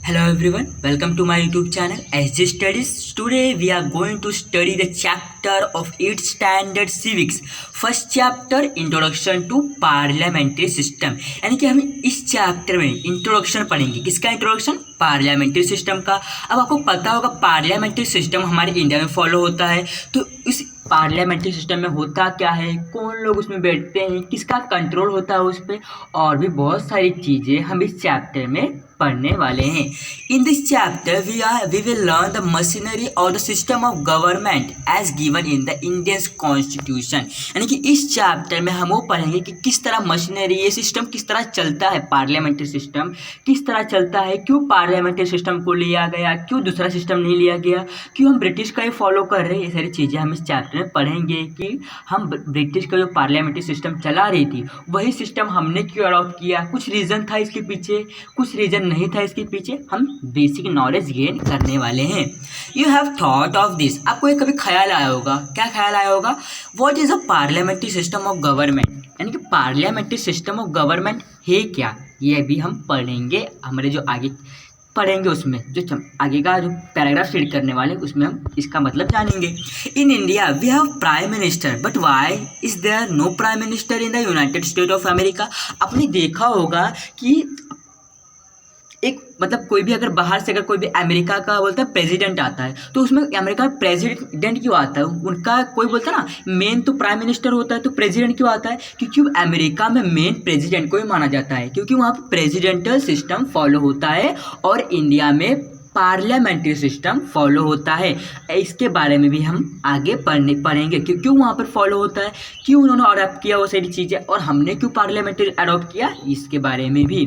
Hello everyone, welcome to my YouTube channel SG Studies. Today we are going to study the chapter of 8th standard civics. First chapter introduction to parliamentary system. यानी कि हम इस chapter में introduction पढ़ेंगे. किसका introduction? Parliamentary system का. अब आपको पता होगा पार्लियामेंट्री सिस्टम हमारे इंडिया में फॉलो होता है. तो इस पार्लियामेंट्री सिस्टम में होता क्या है, कौन लोग उसमें बैठते हैं, किसका कंट्रोल होता है उस पर, और भी बहुत सारी चीज़ें हम इस चैप्टर में पढ़ने वाले हैं. In this chapter we will learn the machinery और the system of government as given in the Indian constitution. यानी कि इस चैप्टर में हम वो पढ़ेंगे कि किस तरह मशीनरी, ये सिस्टम किस तरह चलता है, पार्लियामेंट्री सिस्टम किस तरह चलता है, क्यों पार्लियामेंट्री सिस्टम को लिया गया, क्यों दूसरा सिस्टम नहीं लिया गया, क्यों हम ब्रिटिश का ही फॉलो कर रहे हैं. ये सारी चीज़ें हम इस चैप्टर में पढ़ेंगे कि हम ब्रिटिश का जो पार्लियामेंट्री सिस्टम चला रही थी वही सिस्टम हमने क्यों अडॉप्ट किया, कुछ रीज़न था इसके पीछे, कुछ रीज़न नहीं था इसके पीछे. हम बेसिक नॉलेज गेन करने वाले हैं. You have thought of this. आपको एक कभी ख्याल आया होगा, क्या ख्याल आया होगा, what is a parliamentary system of government. यानी कि पार्लियामेंट्री सिस्टम ऑफ गवर्नमेंट है क्या, ये भी हम पढ़ेंगे. हमारे जो आगे पढ़ेंगे उसमें जो आगे का जो पैराग्राफ रीड करने वाले उसमें हम इसका मतलब जानेंगे. In India we have prime minister, but why is there no prime minister in the United State of America. आपने देखा होगा कि एक मतलब कोई भी अगर बाहर से अगर कोई भी अमेरिका का बोलता है प्रेसिडेंट आता है तो उसमें अमेरिका का प्रेसिडेंट क्यों आता है, उनका कोई बोलता है ना मेन तो प्राइम मिनिस्टर होता है, तो प्रेसिडेंट क्यों आता है, क्योंकि अमेरिका में मेन प्रेसिडेंट को ही माना जाता है, क्योंकि वहाँ पर प्रेसिडेंटल सिस्टम फॉलो होता है और इंडिया में पार्लियामेंट्री सिस्टम फॉलो होता है. इसके बारे में भी हम आगे पढ़ेंगे कि क्यों वहाँ पर फॉलो होता है, क्यों उन्होंने अडॉप्ट किया वो सारी चीज़ें, और हमने क्यों पार्लियामेंट्री अडॉप्ट किया इसके बारे में भी.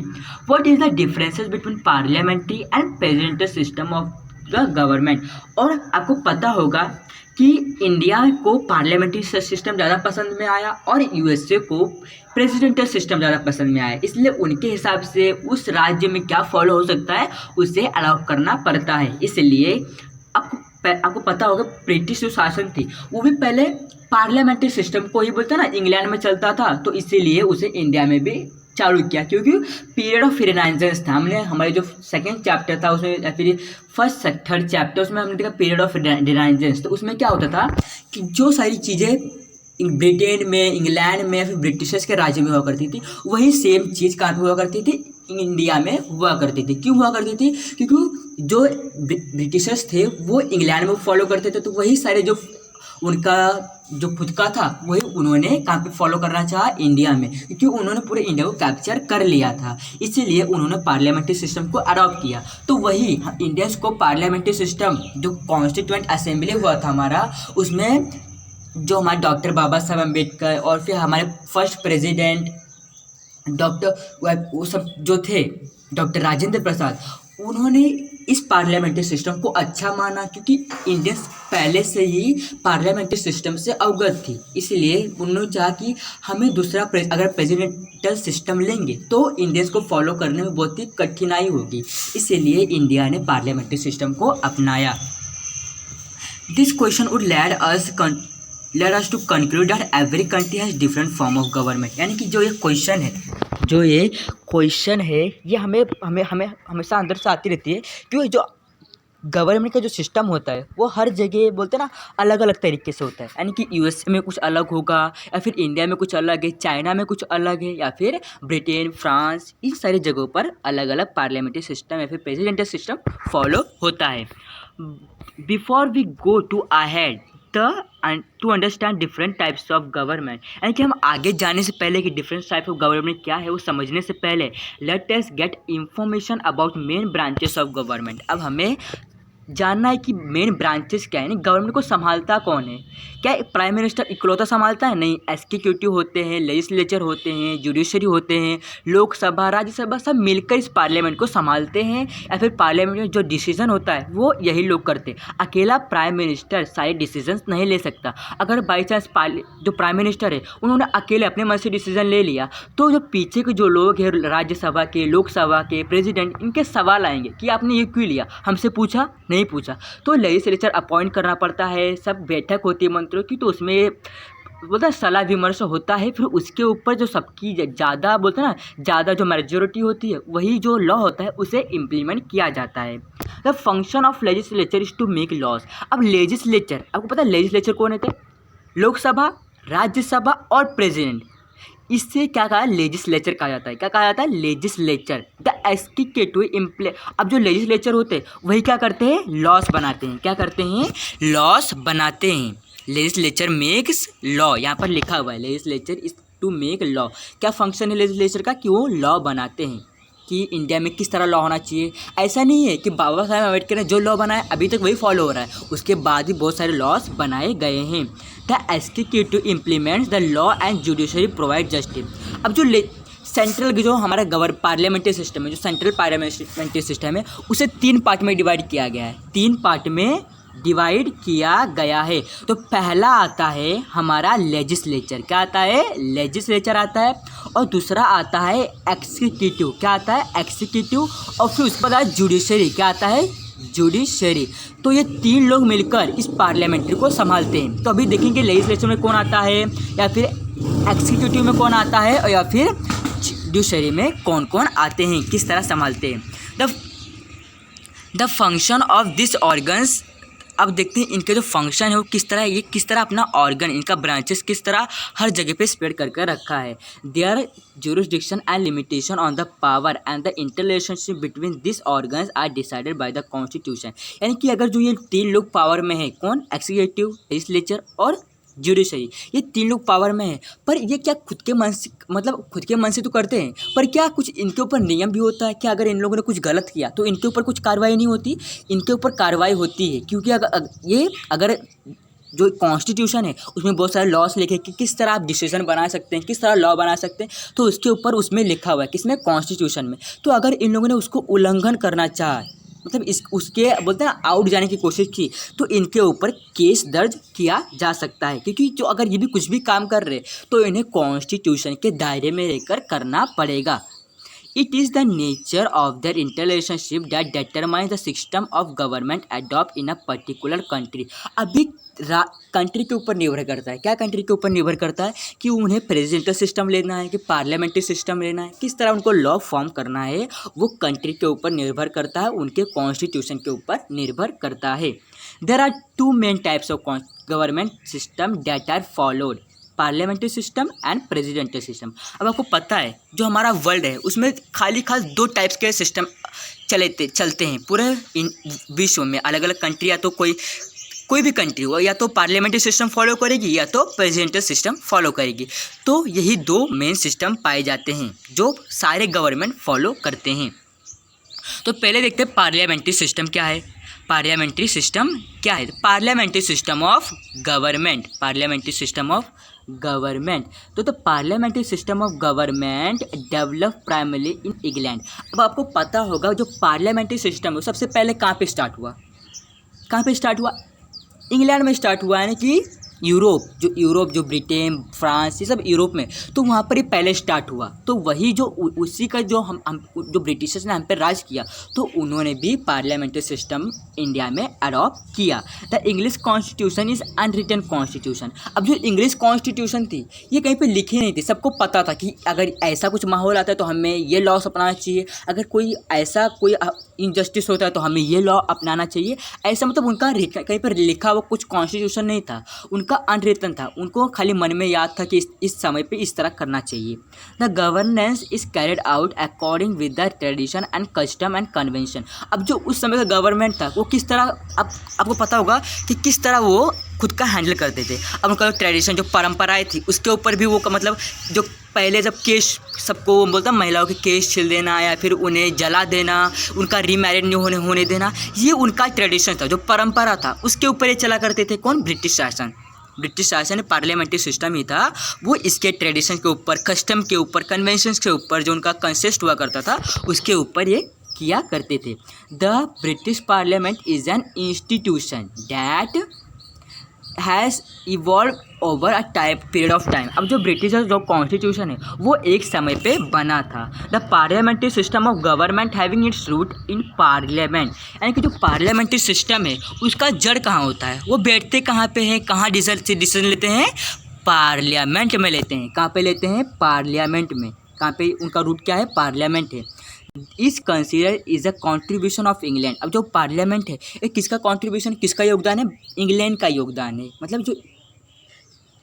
What is the differences between parliamentary and presidential system of the government. और आपको पता होगा कि इंडिया को पार्लियामेंट्री सिस्टम ज़्यादा पसंद में आया और यूएसए को प्रेसिडेंटल सिस्टम ज़्यादा पसंद में आया, इसलिए उनके हिसाब से उस राज्य में क्या फॉलो हो सकता है उसे अलाउ करना पड़ता है. इसलिए आपको पता होगा ब्रिटिश जो शासन थी वो भी पहले पार्लियामेंट्री सिस्टम को ही बोलता ना, इंग्लैंड में चलता था, तो इसीलिए उसे इंडिया में भी चालू किया, क्योंकि पीरियड ऑफ रिनाइजेंस था. हमने हमारे जो सेकंड चैप्टर था उसमें या फिर फर्स्ट थर्ड चैप्टर उसमें हमने देखा पीरियड ऑफ रिनाइजेंस. तो उसमें क्या होता था कि जो सारी चीज़ें ब्रिटेन में, इंग्लैंड में या फिर ब्रिटिशर्स के राज्य में हुआ करती थी वही सेम चीज़ कहाँ पर हुआ करती थी, इंडिया में हुआ करती थी. क्यों हुआ करती थी, क्योंकि जो ब्रिटिशर्स थे वो इंग्लैंड में फॉलो करते थे, तो वही सारे जो उनका जो खुद का था वही उन्होंने कहाँ पे फॉलो करना चाहा, इंडिया में, क्योंकि उन्होंने पूरे इंडिया को कैप्चर कर लिया था, इसीलिए उन्होंने पार्लियामेंट्री सिस्टम को अडॉप्ट किया. तो वही इंडियंस को पार्लियामेंट्री सिस्टम जो कॉन्स्टिट्यूएंट असेंबली हुआ था हमारा, उसमें जो हमारे डॉक्टर बाबा साहब अम्बेडकर और फिर हमारे फर्स्ट प्रेसिडेंट डॉक्टर वो सब जो थे डॉक्टर राजेंद्र प्रसाद, उन्होंने इस पार्लियामेंट्री सिस्टम को अच्छा माना, क्योंकि इंडियंस पहले से ही पार्लियामेंट्री सिस्टम से अवगत थी, इसलिए उन्होंने चाहा कि हमें दूसरा अगर प्रेसिडेंटल सिस्टम लेंगे तो इंडियंस को फॉलो करने में बहुत ही कठिनाई होगी, इसीलिए इंडिया ने पार्लियामेंट्री सिस्टम को अपनाया. This question would lead us to conclude that every country has different form of government. यानी कि जो ये क्वेश्चन है ये हमें हमेशा अंदर से आती रहती है, क्योंकि जो गवर्नमेंट का जो सिस्टम होता है वो हर जगह बोलते हैं ना अलग अलग तरीके से होता है. यानी कि यूएसए में कुछ अलग होगा, या फिर इंडिया में कुछ अलग है, चाइना में कुछ अलग है, या फिर ब्रिटेन, फ्रांस, इन सारी जगहों पर अलग अलग पार्लियामेंट्री सिस्टम या फिर प्रेसिडेंटल सिस्टम फॉलो होता है. Before we go to ahead to understand different types of government, यानी कि हम आगे जाने से पहले कि डिफरेंट टाइप ऑफ गवर्नमेंट क्या है वो समझने से पहले let us get information about main branches of government. अब हमें जानना है कि मेन ब्रांचेस क्या है, गवर्नमेंट को संभालता कौन है. क्या प्राइम मिनिस्टर इकलौता संभालता है? नहीं, एग्जीक्यूटिव होते हैं, लेजिस्लेचर होते हैं, जुडिशरी होते हैं, लोकसभा, राज्यसभा, सब मिलकर इस पार्लियामेंट को संभालते हैं, या फिर पार्लियामेंट में जो डिसीजन होता है वो यही लोग करते हैं. अकेला प्राइम मिनिस्टर सारे डिसीजन नहीं ले सकता. अगर बाई चांस जो प्राइम मिनिस्टर है उन्होंने अकेले अपने मन से डिसीजन ले लिया तो जो पीछे के जो लोग हैं राज्यसभा के, लोकसभा के प्रेसिडेंट, इनके सवाल आएंगे कि आपने ये क्यों लिया, हमसे पूछा नहीं पूछा. तो लेजिस्लेचर अपॉइंट करना पड़ता है, सब बैठक होती है मंत्रियों की, तो उसमें बोलते हैं सलाह विमर्श होता है, फिर उसके ऊपर जो सबकी ज़्यादा बोलते हैं ना, ज़्यादा जो मेजॉरिटी होती है वही जो लॉ होता है उसे इम्प्लीमेंट किया जाता है। The function of legislature is to make laws. अब लेजिस्लेचर, आपको पता है लेजिस्लेचर कौन होते हैं? लोकसभा, राज्यसभा और प्रेसिडेंट। इससे क्या कहा, लेजिस्लेचर कहा जाता है। क्या कहा जाता है? लेजिस्लेचर। द एग्जीक्यूटिव अब जो लेजिस्लेचर होते हैं वही क्या करते हैं? लॉस बनाते हैं। क्या करते हैं? लॉस बनाते हैं। लेजिस्लेचर मेक्स लॉ, यहाँ पर लिखा हुआ है legislature is to make law. क्या फंक्शन है लेजिस्लेचर का? कि वो लॉ बनाते हैं कि इंडिया में किस तरह लॉ होना चाहिए। ऐसा नहीं है कि बाबा साहब अम्बेडकर ने जो लॉ बनाया अभी तक वही फॉलो हो रहा है, उसके बाद भी बहुत सारे लॉस बनाए गए हैं। The executive implements the law and judiciary provide justice. अब जो सेंट्रल जो हमारा पार्लियामेंट्री सिस्टम है, जो सेंट्रल पार्लियामेंट्री सिस्टम है, उसे 3 पार्ट में डिवाइड किया गया है। 3 पार्ट में डिवाइड किया गया है। तो पहला आता है हमारा लेजिस्लेचर। क्या आता है? लेजिस्लेचर आता है। और दूसरा आता है एग्जीक्यूटिव। क्या आता है? एग्जीक्यूटिव। और फिर उसके बाद जुडिशरी। क्या आता है? जुडिशरी। तो ये 3 लोग मिलकर इस पार्लियामेंट्री को संभालते हैं। तो अभी देखेंगे लेजिस्लेचर में कौन आता है, या फिर एग्जीक्यूटिव में कौन आता है, और या फिर जुडिशरी में कौन कौन आते हैं, किस तरह संभालते हैं। The function of this organs. अब देखते हैं इनके जो फंक्शन है वो किस तरह, ये किस तरह अपना ऑर्गन, इनका ब्रांचेस किस तरह हर जगह पे स्प्रेड करके रखा है। Their jurisdiction and limitation on the power and the interrelationship between this organs are decided by the constitution. यानी कि अगर जो ये 3 लोग पावर में है, कौन? एग्जीक्यूटिव, लेजिस्लेचर और जुडिशरी, ये 3 लोग पावर में है। पर ये क्या खुद के मन से, मतलब खुद के मन से तो करते हैं, पर क्या कुछ इनके ऊपर नियम भी होता है? क्या अगर इन लोगों ने कुछ गलत किया तो इनके ऊपर कुछ कार्रवाई नहीं होती? इनके ऊपर कार्रवाई होती है, क्योंकि अगर जो कॉन्स्टिट्यूशन है उसमें बहुत सारे लॉस लिखे कि किस तरह आप डिसीजन बना सकते हैं, किस तरह लॉ बना सकते हैं, तो उसके ऊपर उसमें लिखा हुआ है, किसमें? कॉन्स्टिट्यूशन में। तो अगर इन लोगों ने उसको उल्लंघन करना चाहा, मतलब उसके बोलते हैं आउट जाने की कोशिश की, तो इनके ऊपर केस दर्ज किया जा सकता है। क्योंकि जो अगर ये भी कुछ भी काम कर रहे तो इन्हें कॉन्स्टिट्यूशन के दायरे में रहकर करना पड़ेगा। It is the nature of their interrelationship that determines the system of government adopt in a particular country. अभी कंट्री के ऊपर निर्भर करता है। क्या कंट्री के ऊपर निर्भर करता है? कि उन्हें प्रेसिडेंशियल सिस्टम लेना है कि पार्लियामेंट्री सिस्टम लेना है, किस तरह उनको लॉ फॉर्म करना है, वो कंट्री के ऊपर निर्भर करता है, उनके कॉन्स्टिट्यूशन के ऊपर निर्भर करता है। There are 2 main types of government system that are followed, parliamentary system and presidential system. अब आपको पता है जो हमारा वर्ल्ड है उसमें खास 2 टाइप्स के सिस्टम चलते हैं पूरे विश्व में। अलग अलग कंट्री, या तो कोई भी कंट्री हो, या तो पार्लियामेंट्री सिस्टम फॉलो करेगी या तो प्रेसिडेंशियल सिस्टम फॉलो करेगी। तो यही 2 मेन सिस्टम पाए जाते हैं जो सारे गवर्नमेंट फॉलो करते हैं। तो पहले देखते हैं पार्लियामेंट्री सिस्टम क्या है। पार्लियामेंट्री सिस्टम क्या है? Parliamentary system of government. Parliamentary system of government. तो the parliamentary system of government develop primarily in England. अब आपको पता होगा जो पार्लियामेंट्री सिस्टम है सबसे पहले कहाँ पे स्टार्ट हुआ? कहाँ पे स्टार्ट हुआ? इंग्लैंड में स्टार्ट हुआ, यानी कि यूरोप जो ब्रिटेन, फ्रांस, ये सब यूरोप में, तो वहाँ पर ही पहले स्टार्ट हुआ। तो वही जो उसी का जो जो ब्रिटिशर्स ने हम पे राज किया, तो उन्होंने भी पार्लियामेंट्री सिस्टम इंडिया में अडॉप्ट किया। The English constitution is unwritten constitution. अब जो इंग्लिश कॉन्स्टिट्यूशन थी ये कहीं पे लिखी नहीं थी, सबको पता था कि अगर ऐसा कुछ माहौल आता है तो हमें ये लॉस अपनाना चाहिए, अगर कोई इनजस्टिस होता है तो हमें ये लॉ अपनाना चाहिए। ऐसा मतलब उनका कहीं पर लिखा हुआ कुछ कॉन्स्टिट्यूशन नहीं था, उनका अनरिटन था। उनको खाली मन में याद था कि इस समय पे इस तरह करना चाहिए। The governance is carried out according with the tradition and custom and convention. अब जो उस समय का गवर्नमेंट था वो किस तरह, अब आपको पता होगा कि किस तरह वो खुद का हैंडल करते थे। अब उनका जो ट्रेडिशन, जो परंपराएं थी, उसके ऊपर भी वो मतलब जो पहले जब केश सबको बोलता महिलाओं के केश छिल देना या फिर उन्हें जला देना, उनका रीमैरिड नहीं होने देना, ये उनका ट्रेडिशन था, जो परंपरा था, उसके ऊपर ये चला करते थे। कौन? ब्रिटिश शासन। ब्रिटिश शासन पार्लियामेंट्री सिस्टम ही था, वो इसके ट्रेडिशन के ऊपर, कस्टम के ऊपर, कन्वेंशंस के ऊपर, जो उनका कंसेस्ट हुआ करता था उसके ऊपर ये किया करते थे। The British parliament is an institution that has evolve over a period of time. अब जो ब्रिटिश जो कॉन्स्टिट्यूशन है वो एक समय पे बना था। The parliamentary system of government having its root in parliament, यानी कि जो पार्लियामेंट्री सिस्टम है उसका जड़ कहाँ होता है, वो बैठते कहाँ पे हैं, कहाँ डिसीजन लेते हैं? पार्लियामेंट में लेते हैं। कहाँ पे लेते हैं? पार्लियामेंट में। कहाँ पे उनका रूट क्या है? पार्लियामेंट है। इस consider is a contribution of England. अब जो पार्लियामेंट है ये किसका कॉन्ट्रीब्यूशन, किसका योगदान है? इंग्लैंड का योगदान है। मतलब जो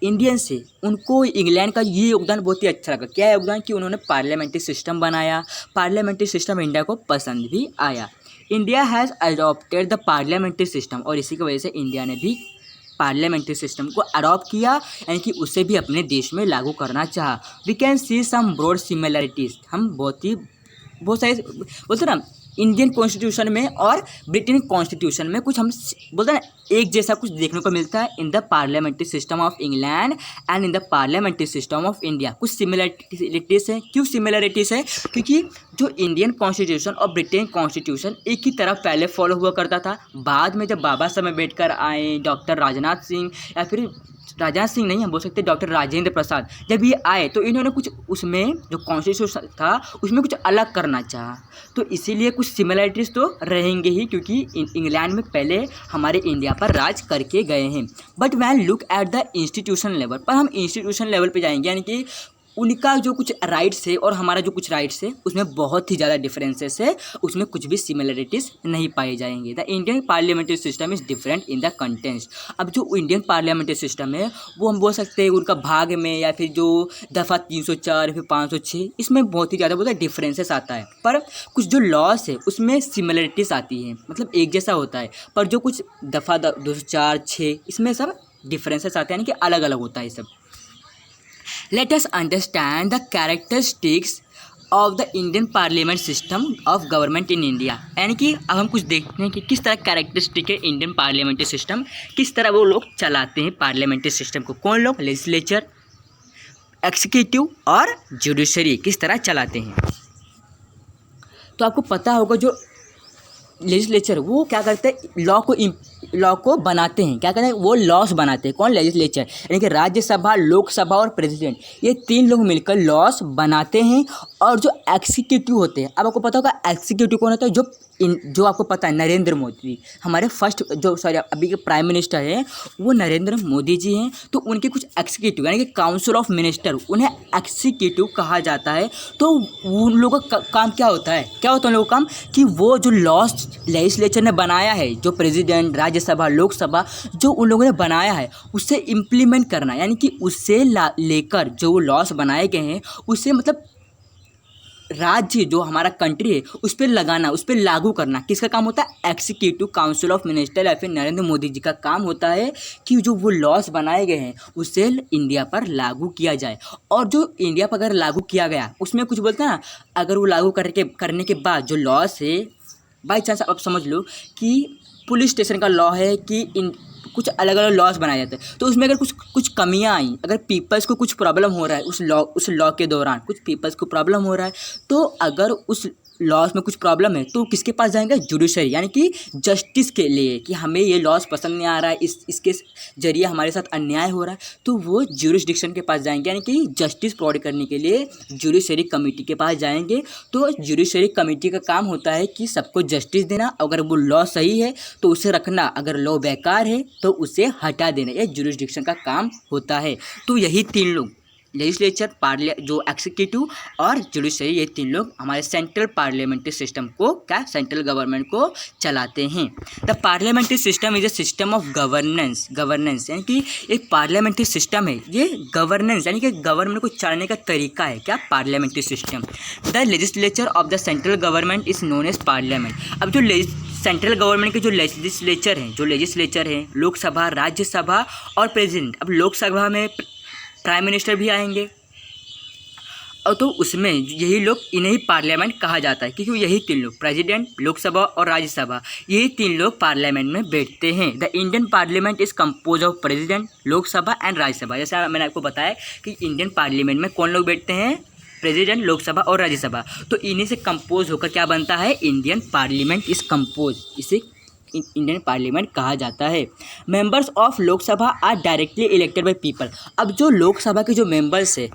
इंडियंस है उनको इंग्लैंड का ये योगदान बहुत ही अच्छा लगा। क्या योगदान? कि उन्होंने पार्लियामेंट्री सिस्टम बनाया। पार्लियामेंट्री सिस्टम इंडिया को पसंद भी आया। India has adopted the parliamentary system, और इसी की वजह से इंडिया ने भी पार्लियामेंट्री सिस्टम को अडॉप्ट किया, यानी कि उसे भी अपने देश में लागू करना चाहा। We can see some broad similarities. हम बहुत सारे बोलते ना इंडियन कॉन्स्टिट्यूशन में और ब्रिटेन कॉन्स्टिट्यूशन में कुछ हम बोलते हैं ना एक जैसा कुछ देखने को मिलता है in the parliamentary system of England and in the parliamentary system of India. कुछ सिमिलरिटीज़ है। क्यों सिमिलरिटीज़ है? क्योंकि जो इंडियन कॉन्स्टिट्यूशन और ब्रिटेन कॉन्स्टिट्यूशन एक ही तरफ पहले फॉलो हुआ करता था। बाद में जब बाबा साहब अम्बेडकर आए, डॉक्टर राजनाथ सिंह, या फिर राजनाथ सिंह नहीं, हम बोल सकते डॉक्टर राजेंद्र प्रसाद, जब ये आए तो इन्होंने कुछ उसमें जो कॉन्स्टिट्यूशन था उसमें कुछ अलग करना चाहा। तो इसीलिए कुछ सिमिलरिटीज़ तो रहेंगे ही, क्योंकि इंग्लैंड में पहले हमारे इंडिया पर राज करके गए हैं। But when look at the institution level, पर हम इंस्टीट्यूशन लेवल पे जाएंगे, यानी कि उनका जो कुछ राइट्स है और हमारा जो कुछ राइट्स है उसमें बहुत ही ज़्यादा डिफरेंसेस है, उसमें कुछ भी सिमिलरिटीज़ नहीं पाई जाएंगे। The Indian parliamentary system is different in the contents. अब जो इंडियन पार्लियामेंट्री सिस्टम है वो हम बोल सकते हैं उनका भाग में, या फिर जो दफ़ा 304 फिर 506, इसमें बहुत ही ज़्यादा डिफरेंसेस आता है। पर कुछ जो लॉस है उसमें सिमिलरिटीज़ आती हैं, मतलब एक जैसा होता है। पर जो कुछ दफ़ा 204, 6, इसमें सब डिफरेंसेस आते हैं, यानी कि अलग अलग होता है सब। Let us understand the characteristics of the Indian Parliament system of government in India। यानी कि अब हम कुछ देखते हैं कि किस तरह कैरेक्टरिस्टिक है इंडियन पार्लियामेंट्री सिस्टम, किस तरह वो लोग चलाते हैं पार्लियामेंट्री सिस्टम को। कौन लोग? लेजिस्लेचर, एक्सिक्यूटिव और जुडिशरी किस तरह चलाते हैं। तो आपको पता होगा जो लेजिस्लेचर वो क्या करते हैं? लॉ को बनाते हैं। क्या करते हैं? वो लॉस बनाते हैं। कौन? लेजिस्लेचर, यानी कि राज्यसभा, लोकसभा और प्रेसिडेंट, ये 3 लोग मिलकर लॉस बनाते हैं। और जो एक्सिक्यूटिव होते हैं, अब आपको पता होगा एक्सिक्यूटिव कौन होता है? जो आपको पता है नरेंद्र मोदी, हमारे फर्स्ट जो अभी के प्राइम मिनिस्टर हैं वो नरेंद्र मोदी जी हैं। तो उनके कुछ एक्सिक्यूटिव, यानी कि काउंसिल ऑफ मिनिस्टर, उन्हें एक्सिक्यूटिव कहा जाता है। तो उन लोगों का काम क्या होता है? उन लोगों का काम कि वो जो लॉस लेजिस्लेचर ने बनाया है, जो प्रेसिडेंट, राज्यसभा, लोकसभा जो उन लोगों ने बनाया है उससे इम्प्लीमेंट करना, यानी कि उससे लेकर जो लॉस बनाए गए हैं उससे मतलब राज्य जो हमारा कंट्री है उस पर लगाना, उस पर लागू करना किसका काम होता है? एक्सिक्यूटिव काउंसिल ऑफ मिनिस्टर या फिर नरेंद्र मोदी जी का काम होता है कि जो वो लॉस बनाए गए हैं उसे इंडिया पर लागू किया जाए। और जो इंडिया पर अगर लागू किया गया उसमें कुछ बोलते हैं ना, अगर वो लागू करने के बाद जो लॉस है, बाई चांस आप समझ लो कि पुलिस स्टेशन का लॉ है कि कुछ अलग अलग लॉस बनाए जाते हैं, तो उसमें अगर कुछ कमियां आई, अगर पीपल्स को कुछ प्रॉब्लम हो रहा है उस लॉ के दौरान कुछ पीपल्स को प्रॉब्लम हो रहा है, तो अगर उस लॉस में कुछ प्रॉब्लम है तो किसके पास जाएंगे? जुडिशरी, यानी कि जस्टिस के लिए कि हमें ये लॉस पसंद नहीं आ रहा है, इसके जरिए हमारे साथ अन्याय हो रहा है, तो वो ज्यूरिसडिक्शन के पास जाएंगे, यानी कि जस्टिस प्रोवाइड करने के लिए ज्यूडिशरी कमेटी के पास जाएंगे। तो ज्यूडिशरी कमेटी का काम होता है कि सबको जस्टिस देना, अगर वो लॉ सही है तो उसे रखना, अगर लॉ बेकार है तो उसे हटा देना, यह ज्यूरिसडिक्शन का काम होता है। तो यही 3 लोग, लेजिस्लेचर, जो एक्सिक्यूटिव और जुडिशरी, ये 3 लोग हमारे सेंट्रल पार्लियामेंट्री सिस्टम को सेंट्रल गवर्नमेंट को चलाते हैं। The parliamentary system is a system of governance, यानी कि एक पार्लियामेंट्री सिस्टम है, ये गवर्नेंस यानी कि गवर्नमेंट को चलाने का तरीका है। क्या? Parliamentary system. The legislature of the central government is known as parliament. अब जो सेंट्रल गवर्नमेंट के जो लेजिस्लेचर हैं, लोकसभा, राज्यसभा और प्रेसिडेंट। अब लोकसभा में प्राइम मिनिस्टर भी आएंगे, और तो उसमें यही लोग, इन्हें पार्लियामेंट कहा जाता है, क्योंकि यही 3 लोग, प्रेसिडेंट, लोकसभा और राज्यसभा, यही 3 लोग पार्लियामेंट में बैठते हैं। The Indian parliament is compose of president, Lok Sabha and Rajya Sabha. जैसे मैंने आपको बताया कि इंडियन पार्लियामेंट में कौन लोग बैठते हैं? प्रेसिडेंट, लोकसभा और राज्यसभा। तो इन्हीं से कंपोज होकर क्या बनता है? इंडियन पार्लियामेंट इज कंपोज, इसे इंडियन पार्लियामेंट कहा जाता है। Members of Lok Sabha are directly elected by people. अब जो लोकसभा के जो मेंबर्स है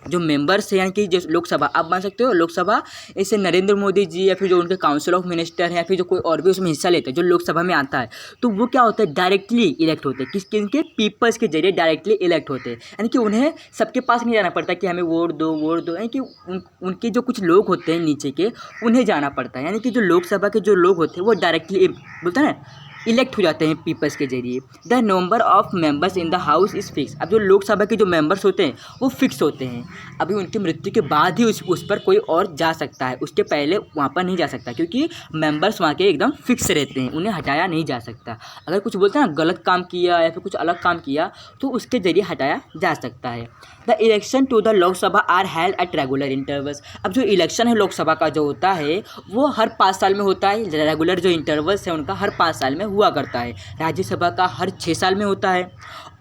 यानी कि जो लोकसभा आप मान सकते हो, लोकसभा ऐसे नरेंद्र मोदी जी या फिर जो उनके काउंसिल ऑफ मिनिस्टर हैं या फिर जो कोई और भी उसमें हिस्सा लेते हैं, जो लोकसभा में आता है, तो वो क्या होता है, डायरेक्टली इलेक्ट होते हैं। किनके? पीपल्स के जरिए डायरेक्टली इलेक्ट होते हैं, यानी कि उन्हें सबके पास नहीं जाना पड़ता कि हमें वोट दो, यानी कि उनके जो कुछ लोग होते हैं नीचे के, उन्हें जाना पड़ता है। यानी कि जो लोकसभा के जो लोग होते हैं वो डायरेक्टली बोलते हैं ना, इलेक्ट हो जाते हैं पीपल्स के जरिए। The number of members in the house is fix. अब जो लोकसभा के जो मेंबर्स होते हैं वो फिक्स होते हैं। अभी उनकी मृत्यु के बाद ही उस पर कोई और जा सकता है, उसके पहले वहाँ पर नहीं जा सकता, क्योंकि मेंबर्स वहाँ के एकदम फिक्स रहते हैं, उन्हें हटाया नहीं जा सकता। अगर कुछ बोलते हैं ना, गलत काम किया या फिर कुछ अलग काम किया, तो उसके जरिए हटाया जा सकता है। The election to the Lok Sabha are held at regular intervals. अब जो इलेक्शन है लोकसभा का जो होता है वो हर 5 साल में होता है। रेगुलर जो इंटरवल्स है उनका हर 5 साल में हुआ करता है। राज्यसभा का हर 6 साल में होता है।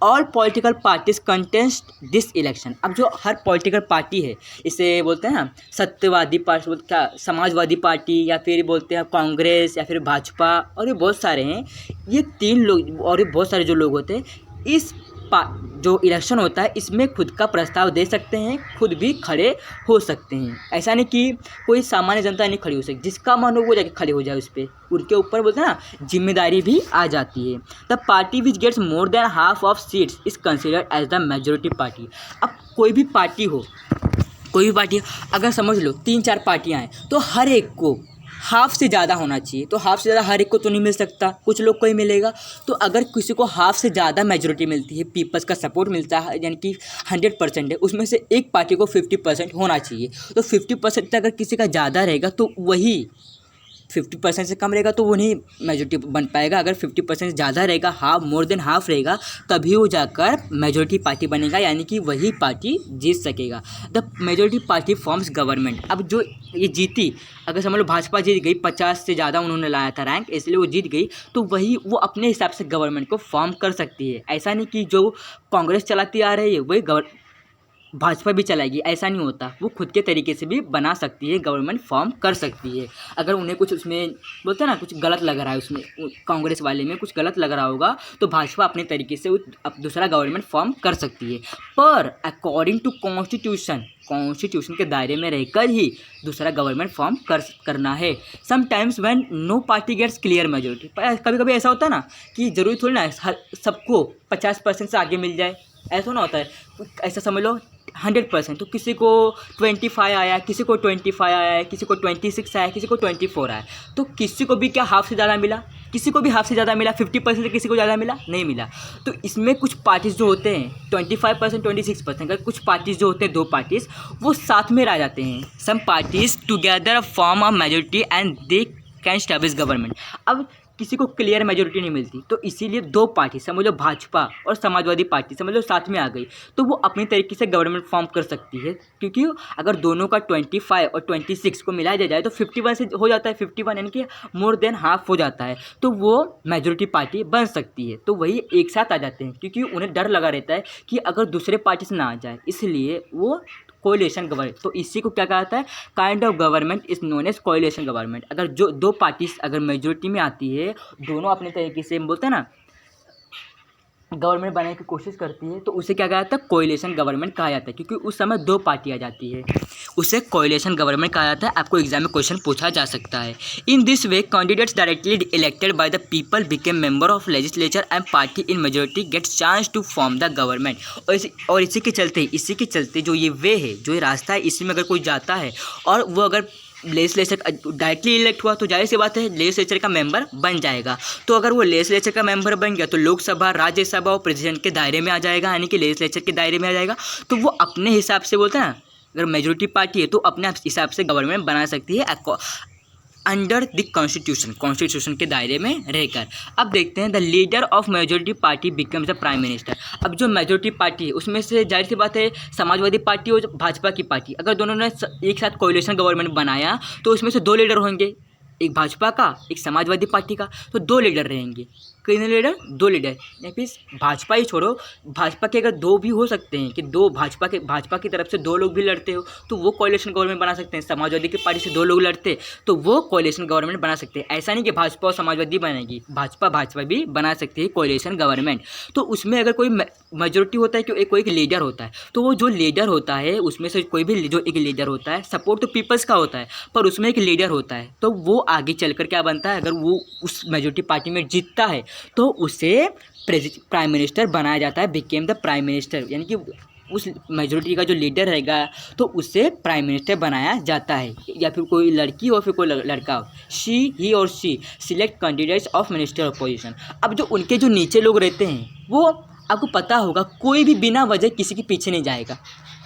All political parties contest this election. अब जो हर पॉलिटिकल पार्टी है, इसे बोलते हैं ना सत्यवादी पार्टी, क्या समाजवादी पार्टी, या फिर बोलते हैं कांग्रेस, या फिर भाजपा, और ये बहुत सारे हैं, ये 3 लोग और ये बहुत सारे जो लोग होते हैं, इस जो इलेक्शन होता है इसमें खुद का प्रस्ताव दे सकते हैं, खुद भी खड़े हो सकते हैं। ऐसा नहीं कि कोई सामान्य जनता नहीं खड़ी हो सकती, जिसका मन हो वो जाके खड़े हो जाए उस पर, उनके ऊपर बोलते हैं ना जिम्मेदारी भी आ जाती है। The party which gets more than half of seats is considered as the majority party. अब कोई भी पार्टी, अगर समझ लो 3-4 पार्टियाँ हैं, तो हर एक को हाफ से ज़्यादा होना चाहिए। तो हाफ से ज़्यादा हर एक को तो नहीं मिल सकता, कुछ लोग को ही मिलेगा। तो अगर किसी को हाफ से ज़्यादा मेजोरिटी मिलती है, पीपल्स का सपोर्ट मिलता है, यानी कि 100% है, उसमें से एक पार्टी को 50% होना चाहिए। तो 50% अगर किसी का ज़्यादा रहेगा तो वही 50% से कम रहेगा तो वो नहीं मेजोरिटी बन पाएगा। अगर 50% ज़्यादा रहेगा, हाफ, मोर देन हाफ रहेगा, तभी वो जाकर मेजोरिटी पार्टी बनेगा, यानी कि वही पार्टी जीत सकेगा। The majority party forms government. अब जो ये जीती, अगर समझ लो भाजपा जीत गई, 50 से ज़्यादा उन्होंने लाया था रैंक, इसलिए वो जीत गई, तो वही वो अपने हिसाब से गवर्नमेंट को फॉर्म कर सकती है। ऐसा नहीं कि जो कांग्रेस चलाती आ रही है वही भाजपा भी चलाएगी, ऐसा नहीं होता। वो खुद के तरीके से भी बना सकती है, गवर्नमेंट फॉर्म कर सकती है। अगर उन्हें कुछ उसमें बोलते हैं ना कुछ गलत लग रहा है, उसमें कांग्रेस वाले में कुछ गलत लग रहा होगा, तो भाजपा अपने तरीके से दूसरा गवर्नमेंट फॉर्म कर सकती है। पर अकॉर्डिंग टू कॉन्स्टिट्यूशन के दायरे में रहकर ही दूसरा गवर्नमेंट फॉर्म करना है। Sometimes when no party gets clear majority. कभी कभी ऐसा होता है ना कि ज़रूरी थोड़ी ना सबको 50% से आगे मिल जाए, ऐसा ना होता है। ऐसा समझ लो 100%, तो किसी को 25 आया, किसी को 25 आया, किसी को 26 आया, किसी को 24 आया, तो किसी को भी क्या हाफ से ज़्यादा मिला, किसी को भी हाफ से ज़्यादा मिला, 50% से किसी को ज़्यादा मिला नहीं मिला। तो इसमें कुछ पार्टीज़ जो होते हैं 25%, 26%, अगर कुछ पार्टीज़ जो होते हैं 2 पार्टीज़ वो साथ में रह जाते हैं। Some parties together form a majority and they can establish government. अब किसी को क्लियर मेजोरिटी नहीं मिलती, तो इसीलिए 2 पार्टी, समझ लो भाजपा और समाजवादी पार्टी, समझ लो साथ में आ गई, तो वो अपनी तरीके से गवर्नमेंट फॉर्म कर सकती है। क्योंकि अगर दोनों का 25 और 26 को मिलाया जाए तो 51 से हो जाता है, 51 यानी कि मोर देन हाफ हो जाता है, तो वो मेजोरिटी पार्टी बन सकती है। तो वही एक साथ आ जाते हैं, क्योंकि उन्हें डर लगा रहता है कि अगर दूसरे पार्टी से ना आ जाए, इसलिए वो कोलिशन गवर्नमेंट। तो इसी को क्या कहता है, kind of government is known as coalition government. अगर जो 2 पार्टीज अगर मेजोरिटी में आती है, दोनों अपने तरीके से बोलते हैं ना गवर्नमेंट बनाने की कोशिश करती है, तो उसे क्या कहा जाता है, कोलिशन गवर्नमेंट कहा जाता है। क्योंकि उस समय 2 पार्टी आ जाती है, उसे कोलिशन गवर्नमेंट कहा जाता है। आपको एग्जाम में क्वेश्चन पूछा जा सकता है। In this way candidates directly elected by the people became member of legislature and party in majority gets chance to form the government. और इसी के चलते जो ये वे है, जो ये रास्ता है, इसी में अगर कोई जाता है और वो अगर लेजिस्लेचर डायरेक्टली इलेक्ट हुआ, तो जाहिर सी बात है लेजिस्लेचर का मेंबर बन जाएगा। तो अगर वो लेजिस्लेचर का मेंबर बन गया तो लोकसभा, राज्यसभा और प्रेसिडेंट के दायरे में आ जाएगा, यानी कि लेजिस्लेचर के दायरे में आ जाएगा। तो वो अपने हिसाब से बोलते हैं ना, अगर मेजोरिटी पार्टी है तो अपने हिसाब से गवर्नमेंट बना सकती है अंडर द कॉन्स्टिट्यूशन के दायरे में रहकर। अब देखते हैं the leader of majority party becomes the prime minister. अब जो मेजोरिटी पार्टी है उसमें से जाहिर सी बात है समाजवादी पार्टी और भाजपा की पार्टी, अगर दोनों ने एक साथ कोलिशन गवर्नमेंट बनाया तो उसमें से 2 लीडर होंगे, एक भाजपा का, एक समाजवादी पार्टी का, तो 2 लीडर रहेंगे। कितने लीडर, 2 लीडर। या फिर भाजपा ही छोड़ो, भाजपा के अगर 2 भी हो सकते हैं कि 2 भाजपा की तरफ से 2 लोग भी लड़ते हो तो वो कोalition गवर्नमेंट बना सकते हैं। समाजवादी की पार्टी से 2 लोग लड़ते तो वो कोalition गवर्नमेंट बना सकते हैं। ऐसा नहीं कि भाजपा और समाजवादी बनेगी, भाजपा भी बना सकती है कोalition गवर्नमेंट। तो उसमें अगर कोई मेजोरिटी होता है कि कोई एक लीडर होता है, तो वो जो लीडर होता है उसमें से कोई भी जो एक लीडर होता है, सपोर्ट तो पीपल्स का होता है पर उसमें एक लीडर होता है, तो वो आगे चलकर क्या बनता है, अगर वो उस मेजोरिटी पार्टी में जीतता है तो उसे प्राइम मिनिस्टर बनाया जाता है, बिकेम द प्राइम मिनिस्टर। यानी कि उस मेजोरिटी का जो लीडर रहेगा तो उससे प्राइम मिनिस्टर बनाया जाता है। या फिर कोई लड़की हो फिर कोई लड़का हो, ही और she select candidates of minister of position. अब जो उनके जो नीचे लोग रहते हैं वो आपको पता होगा कोई भी बिना वजह किसी के पीछे नहीं जाएगा,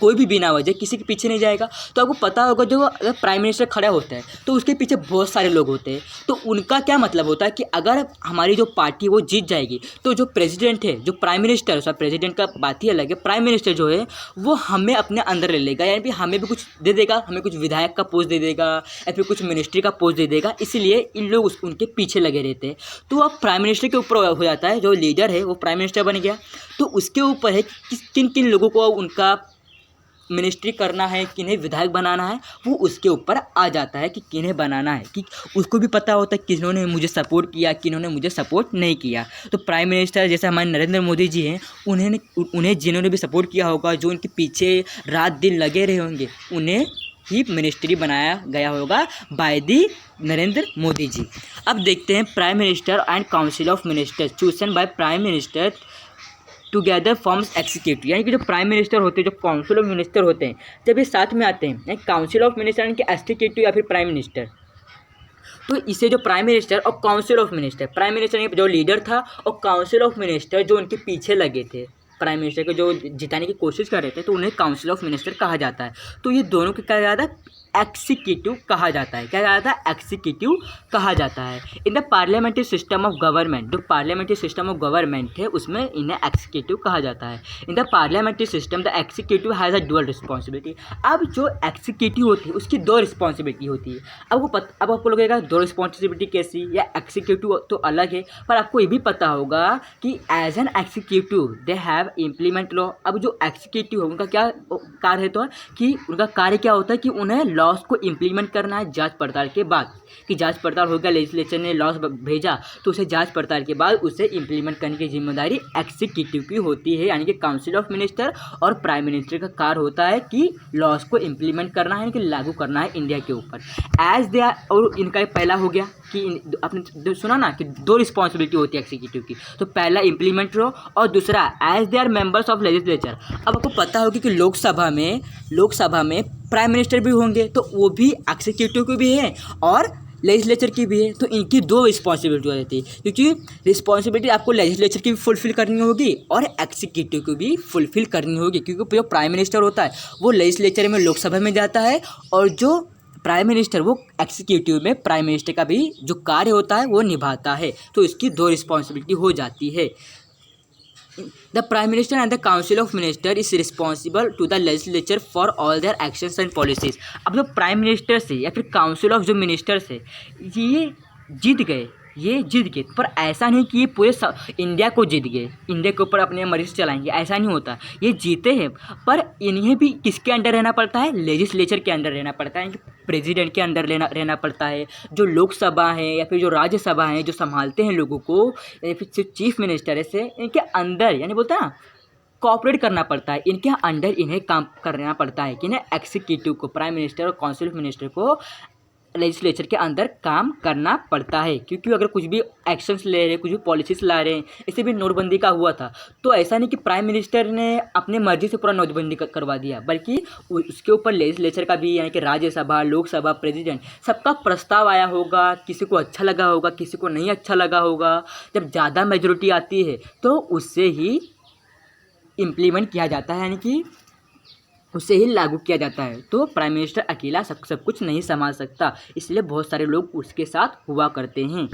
कोई भी बिना वजह किसी के पीछे नहीं जाएगा। तो आपको पता होगा जो अगर प्राइम मिनिस्टर खड़ा होता है तो उसके पीछे बहुत सारे लोग होते हैं। तो उनका क्या मतलब होता है कि अगर हमारी जो पार्टी वो जीत जाएगी तो जो प्रेसिडेंट है, जो प्राइम मिनिस्टर, सब प्रेसिडेंट का बात ही अलग है, प्राइम मिनिस्टर जो है वो हमें अपने अंदर ले लेगा, यानी कि हमें भी कुछ दे देगा, हमें कुछ विधायक का पोस्ट दे देगा या फिर कुछ मिनिस्ट्री का पोस्ट दे देगा। इसलिए इन लोग उनके पीछे लगे रहते हैं। तो अब प्राइम मिनिस्टर के ऊपर हो जाता है, जो लीडर है वो प्राइम मिनिस्टर बन गया, तो उसके ऊपर है कि किन किन लोगों को उनका मिनिस्ट्री करना है, किन्हें विधायक बनाना है, वो उसके ऊपर आ जाता है कि किन्हें बनाना है। कि उसको भी पता होता है किन्होंने मुझे सपोर्ट किया, किन्होंने मुझे सपोर्ट नहीं किया। तो प्राइम मिनिस्टर जैसे हमारे नरेंद्र मोदी जी हैं, उन्हें जिन्होंने भी सपोर्ट किया होगा, जो उनके पीछे रात दिन लगे रहे होंगे, उन्हें ही मिनिस्ट्री बनाया गया होगा बाय दी नरेंद्र मोदी जी। अब देखते हैं prime minister and council of ministers chosen by prime minister together forms executive. यानी कि जो प्राइम मिनिस्टर होते हैं, जो काउंसिल ऑफ मिनिस्टर होते हैं, जब ये साथ में आते हैं, काउंसिल ऑफ मिनिस्टर यानी कि एग्जीक्यूटिव या फिर प्राइम मिनिस्टर, तो इसे जो प्राइम मिनिस्टर और council of minister, prime minister जो लीडर था और काउंसिल ऑफ मिनिस्टर जो उनके पीछे लगे थे, प्राइम मिनिस्टर को जो जिताने की कोशिश कर रहे थे, तो उन्हें काउंसिल ऑफ मिनिस्टर कहा जाता है। तो ये दोनों को कहा जाता है एग्जीक्यूटिव कहा जाता है। क्या कहा जाता है? एग्जीक्यूटिव कहा जाता है। In the parliamentary system of government, जो पार्लियामेंट्री सिस्टम ऑफ गवर्नमेंट है उसमें इन्हें एग्जीक्यूटिव कहा जाता है। In the parliamentary system the executive has a dual responsibility. अब जो एग्जीक्यूटिव होती है उसकी 2 रिस्पॉन्सिबिलिटी होती है। अब आपको लगेगा 2 रिस्पॉन्सिबिलिटी कैसी, या एग्जीक्यूटिव तो अलग है, पर आपको ये भी पता होगा कि as an executive they have implement law. अब जो एग्जीक्यूटिव है उनका क्या कार्य है, तो कि उनका कार्य क्या होता है कि उन्हें लॉस को इम्प्लीमेंट करना है जांच पड़ताल के बाद। कि जांच पड़ताल हो गया, लेजिस्लेचर ने लॉस भेजा तो उसे जांच पड़ताल के बाद उसे इम्प्लीमेंट करने की जिम्मेदारी एग्जीक्यूटिव की होती है। यानी कि काउंसिल ऑफ मिनिस्टर और प्राइम मिनिस्टर का कार्य होता है कि लॉस को इम्प्लीमेंट करना है, यानी कि लागू करना है इंडिया के ऊपर। एज दे आर, और इनका पहला हो गया कि आपने सुना ना कि 2 रिस्पॉन्सिबिलिटी होती है एग्जीक्यूटिव की, तो पहला इम्प्लीमेंट लो और दूसरा as they are members of legislature. अब आपको पता होगा कि लोकसभा में प्राइम मिनिस्टर भी होंगे, तो वो भी एग्जीक्यूटिव की भी है और लेजिस्लेचर की भी है। तो इनकी 2 रिस्पॉन्सिबिलिटी हो जाती है, क्योंकि रिस्पॉन्सिबिलिटी आपको लेजिस्लेचर की भी फुलफिल करनी होगी और एग्जीक्यूटिव की भी फुलफिल करनी होगी। क्योंकि जो प्राइम मिनिस्टर होता है वो लेजिस्लेचर में, लोकसभा में जाता है, और जो प्राइम मिनिस्टर वो एग्जीक्यूटिव में प्राइम मिनिस्टर का भी जो कार्य होता है वो निभाता है। तो इसकी 2 रिस्पॉन्सिबिलिटी हो जाती है। The prime minister and the council of minister is responsible to the legislature for all their actions and policies. अब जो प्राइम मिनिस्टर से या फिर काउंसिल ऑफ जो मिनिस्टर्स है ये जीत गए, पर ऐसा नहीं कि ये पूरे इंडिया को जीत गए, इंडिया के ऊपर अपने मर्जी से चलाएंगे, ऐसा नहीं होता। ये जीते हैं पर इन्हें भी किसके अंडर रहना पड़ता है? लेजिस्लेचर के अंडर रहना पड़ता है, प्रेसिडेंट के अंडर रहना पड़ता है। जो लोकसभा है या फिर जो राज्यसभा है जो संभालते हैं लोगों को, या फिर जो चीफ मिनिस्टर है से इनके अंदर, यानी बोलते हैं ना, कोऑपरेट करना पड़ता है, इनके अंडर इन्हें काम करना पड़ता है कि इन्हें एग्जीक्यूटिव को, प्राइम मिनिस्टर और काउंसिल ऑफ मिनिस्टर को लेजिस्लेचर के अंदर काम करना पड़ता है। क्योंकि अगर कुछ भी एक्शंस ले रहे हैं, कुछ भी पॉलिसीज ला रहे हैं, इसे भी नोटबंदी का हुआ था, तो ऐसा नहीं कि प्राइम मिनिस्टर ने अपने मर्जी से पूरा नोटबंदी करवा दिया, बल्कि उसके ऊपर लेजिस्लेचर का भी, यानी कि राज्यसभा, लोकसभा, प्रेसिडेंट, सबका प्रस्ताव आया होगा। किसी को अच्छा लगा होगा, किसी को नहीं अच्छा लगा होगा। जब ज़्यादा मेजोरिटी आती है तो उससे ही इम्प्लीमेंट किया जाता है, यानी कि उसे ही लागू किया जाता है। तो प्राइम मिनिस्टर अकेला सब कुछ नहीं संभाल सकता, इसलिए बहुत सारे लोग उसके साथ हुआ करते हैं।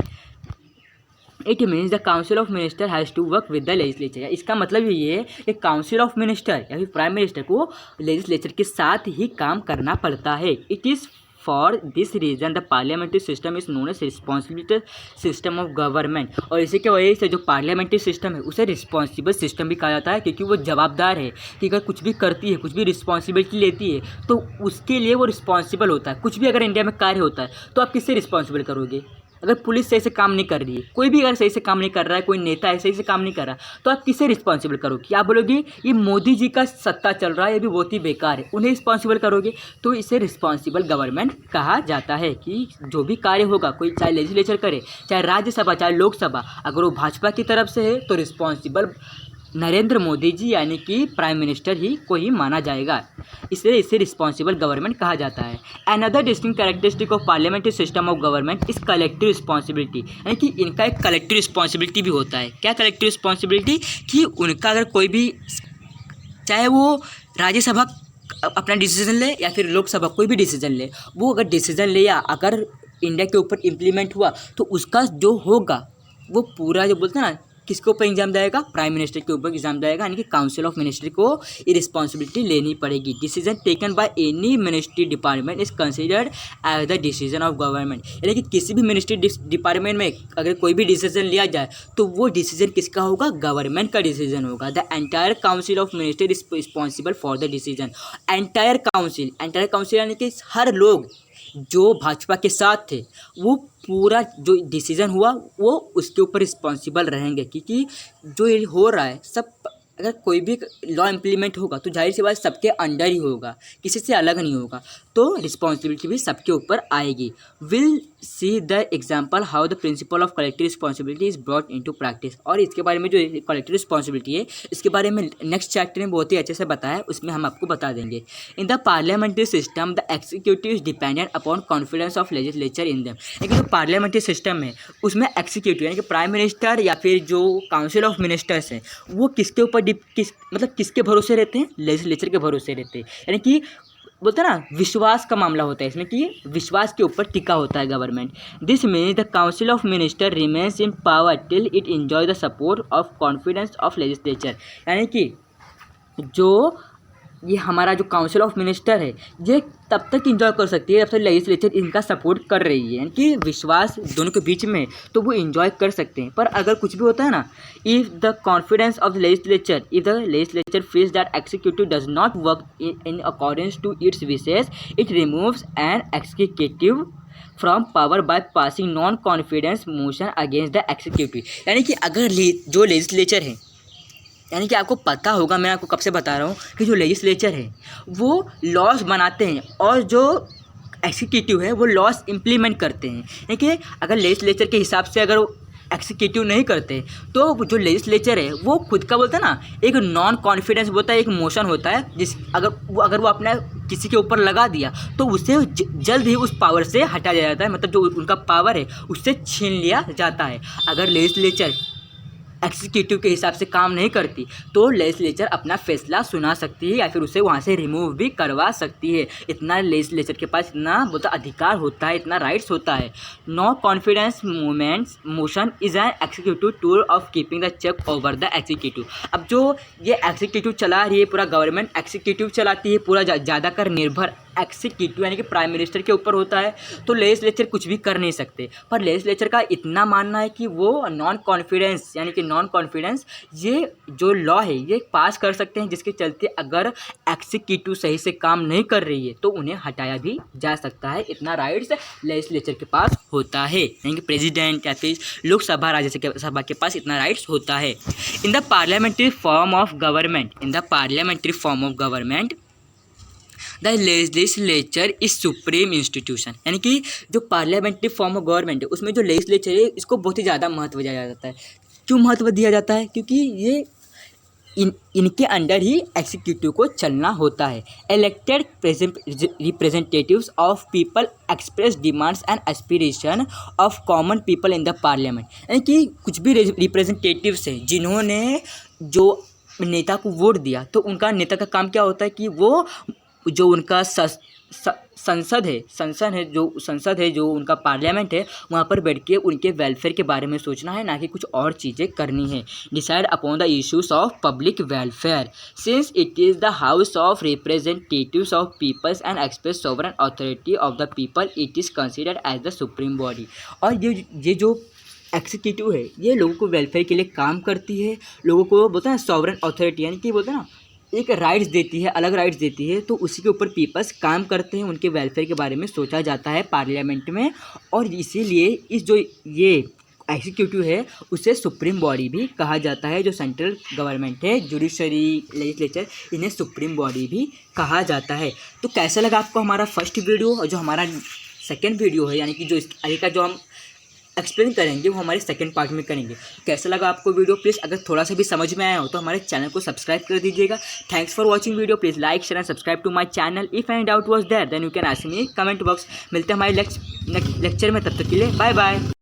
It means the council of minister has to work with the legislature. इसका मतलब ये है कि काउंसिल ऑफ मिनिस्टर या फिर प्राइम मिनिस्टर को लेजिस्लेचर के साथ ही काम करना पड़ता है। It is for this reason the parliamentary system is known as responsibility system of government. और इसी की वजह से जो पार्लियामेंट्री सिस्टम है उसे रिस्पॉन्सिबल सिस्टम भी कहा जाता है, क्योंकि वो जवाबदार है कि अगर कुछ भी करती है, कुछ भी रिस्पॉन्सिबिलिटी लेती है तो उसके लिए वो रिस्पॉन्सिबल होता है। कुछ भी अगर इंडिया में कार्य होता है तो आप किससे रिस्पॉन्सिबल करोगे? अगर पुलिस सही से काम नहीं कर रही है, कोई भी अगर सही से काम नहीं कर रहा है, कोई नेता है सही से काम नहीं कर रहा, तो आप किससे रिस्पॉन्सिबल करोगे? आप बोलोगे ये मोदी जी का सत्ता चल रहा है, ये भी बहुत ही बेकार है, उन्हें रिस्पॉन्सिबल करोगे। तो इसे रिस्पॉन्सिबल गवर्नमेंट कहा जाता है कि जो भी कार्य होगा, कोई चाहे लेजिस्लेचर करे, चाहे राज्यसभा, चाहे लोकसभा, अगर वो भाजपा की तरफ से है तो रिस्पॉन्सिबल नरेंद्र मोदी जी यानी कि प्राइम मिनिस्टर ही को ही माना जाएगा, इसलिए इसे रिस्पॉन्सिबल गवर्नमेंट कहा जाता है। Another distinct characteristic of parliamentary system of government is collective responsibility, यानी कि इनका एक कलेक्टिव रिस्पॉन्सिबिलिटी भी होता है। क्या कलेक्टिव रिस्पॉन्सिबिलिटी? कि उनका अगर कोई भी, चाहे वो राज्यसभा अपना डिसीजन ले या फिर लोकसभा कोई भी डिसीजन ले, वो अगर डिसीजन ले या अगर इंडिया के ऊपर इम्प्लीमेंट हुआ तो उसका जो होगा वो पूरा, जो बोलते हैं ना, किसके ऊपर एग्जाम जाएगा? प्राइम मिनिस्टर के ऊपर एग्जाम जाएगा, यानी कि काउंसिल ऑफ मिनिस्ट्री को ये रिस्पॉन्सिबिलिटी लेनी पड़ेगी। Decision taken by any ministry department is considered as the decision of government, यानी कि किसी भी मिनिस्ट्री डिपार्टमेंट में अगर कोई भी डिसीजन लिया जाए तो वो डिसीजन किसका होगा? गवर्नमेंट का डिसीजन होगा। The entire council of ministry is responsible for the decision. Entire council यानी कि हर लोग जो भाजपा के साथ थे वो पूरा जो डिसीजन हुआ वो उसके ऊपर रिस्पॉन्सिबल रहेंगे, क्योंकि जो ये हो रहा है सब, अगर कोई भी लॉ इम्प्लीमेंट होगा तो जाहिर सी बात सबके अंडर ही होगा, किसी से अलग नहीं होगा, तो रिस्पॉन्सिबिलिटी भी सबके ऊपर आएगी। Will see the example how the principle of collective responsibility is brought into practice. और इसके बारे में जो कलेक्टिव रिस्पॉन्सिबिलिटी है इसके बारे में नेक्स्ट चैप्टर में बहुत ही अच्छे से बताया है, उसमें हम आपको बता देंगे। In the parliamentary system the executive is dependent upon confidence of legislature in them, लेकिन जो पार्लियामेंट्री सिस्टम है उसमें एक्सिक्यूटिव यानी कि प्राइम मिनिस्टर या फिर जो काउंसिल ऑफ मिनिस्टर्स हैं वो किसके ऊपर मतलब किसके भरोसे रहते हैं? लेजिस्लेचर के भरोसे रहते हैं, यानी कि बोलते हैं ना विश्वास का मामला होता है इसमें, कि विश्वास के ऊपर टिका होता है government. This means the council of minister remains in power till it enjoy the support of confidence of legislature, यानी कि जो ये हमारा जो काउंसिल ऑफ मिनिस्टर है ये तब तक इंजॉय कर सकती है जब तक लेजिस्लेचर इनका सपोर्ट कर रही है, यानी कि विश्वास दोनों के बीच में, तो वो इंजॉय कर सकते हैं। पर अगर कुछ भी होता है ना, if the confidence of legislature, if the legislature feels that executive does not work in accordance to its wishes, it removes an executive from power by passing non confidence motion against the executive, यानी कि अगर जो legislature है, यानी कि आपको पता होगा, मैं आपको कब से बता रहा हूँ कि जो लेजिस्लेचर है वो लॉज बनाते हैं और जो एक्सिक्यूटिव है वो लॉज इम्प्लीमेंट करते हैं, यानी कि अगर लेजिस्लेचर के हिसाब से अगर एक्सिक्यूटिव नहीं करते तो जो लेजिस्लेचर है वो खुद का बोलता है ना एक नॉन कॉन्फिडेंस होता है, एक मोशन होता है जिस अगर वो अपना किसी के ऊपर लगा दिया तो उसे जल्द ही उस पावर से हटा दिया जाता है, मतलब जो उनका पावर है उससे छीन लिया जाता है। अगर लेजिस्लेचर एक्सिक्यूटिव के हिसाब से काम नहीं करती तो लेजिस्लेचर अपना फैसला सुना सकती है या फिर उसे वहाँ से रिमूव भी करवा सकती है। इतना लेजिस्लेचर के पास इतना बहुत अधिकार होता है, इतना राइट्स होता है। No confidence motion is an executive tool of keeping the check over the executive. अब जो ये एक्सिक्यूटिव चला रही है, पूरा गवर्नमेंट एक्सिक्यूटिव चलाती है, पूरा ज़्यादातर निर्भर एक्सिक्यूटिव यानी कि प्राइम मिनिस्टर के ऊपर होता है, तो लेजिस्लेचर कुछ भी कर नहीं सकते। पर लेजिस्लेचर का इतना मानना है कि वो नॉन कॉन्फिडेंस यानी कि नॉन कॉन्फिडेंस ये जो लॉ है ये पास कर सकते हैं, जिसके चलते अगर एक्सिक्यूटिव सही से काम नहीं कर रही है तो उन्हें हटाया भी जा सकता है। इतना राइट्स लेजिस्लेचर के पास होता है, यानी कि प्रेसिडेंट या फिर लोकसभा राज्यसभा के पास इतना राइट्स होता है। In the parliamentary form of government the legislature is supreme institution, यानी कि जो पार्लियामेंट्री फॉर्म ऑफ गवर्नमेंट है उसमें जो लेजिस्लेचर है इसको बहुत ही ज़्यादा महत्व दिया जाता है। क्यों महत्व दिया जाता है? क्योंकि ये इनके अंडर ही एक्सिक्यूटिव को चलना होता है। Elected representatives of people express demands and aspiration of common people in the parliament, यानी कि कुछ भी रिप्रेजेंटेटिव्स हैं जिन्होंने जो नेता को वोट दिया तो उनका नेता का काम क्या होता है कि वो जो उनका संसद है जो उनका पार्लियामेंट है, वहाँ पर बैठ के उनके वेलफेयर के बारे में सोचना है, ना कि कुछ और चीज़ें करनी है। Decide upon the issues of public welfare since it is the house of representatives of peoples and express sovereign authority of the people, it is considered as the supreme body. और ये जो एग्जीक्यूटिव है, ये लोगों को welfare के लिए काम करती है, लोगों को बोलते हैं सॉवरेन अथॉरिटी, यानी कि बोलते हैं ना एक राइट्स देती है, अलग राइट्स देती है, तो उसी के ऊपर पीपल्स काम करते हैं, उनके वेलफेयर के बारे में सोचा जाता है पार्लियामेंट में। और इसीलिए इस जो ये एग्जीक्यूटिव है उसे सुप्रीम बॉडी भी कहा जाता है। जो सेंट्रल गवर्नमेंट है, जुडिशरी, लेजिस्लेचर, इन्हें सुप्रीम बॉडी भी कहा जाता है। तो कैसा लगा आपको हमारा फर्स्ट वीडियो, और जो हमारा सेकेंड वीडियो है, यानी कि जो आगे का जो हम एक्सप्लेन करेंगे वो हमारे सेकंड पार्ट में करेंगे। कैसा लगा आपको वीडियो? प्लीज़ अगर थोड़ा सा भी समझ में आया हो तो हमारे चैनल को सब्सक्राइब कर दीजिएगा। Thanks for watching video. Please like, share and subscribe to my channel. If any doubt was there then you can ask me comment box. मिलते हैं हमारे लेक्चर में, तब तक के लिए बाय बाय।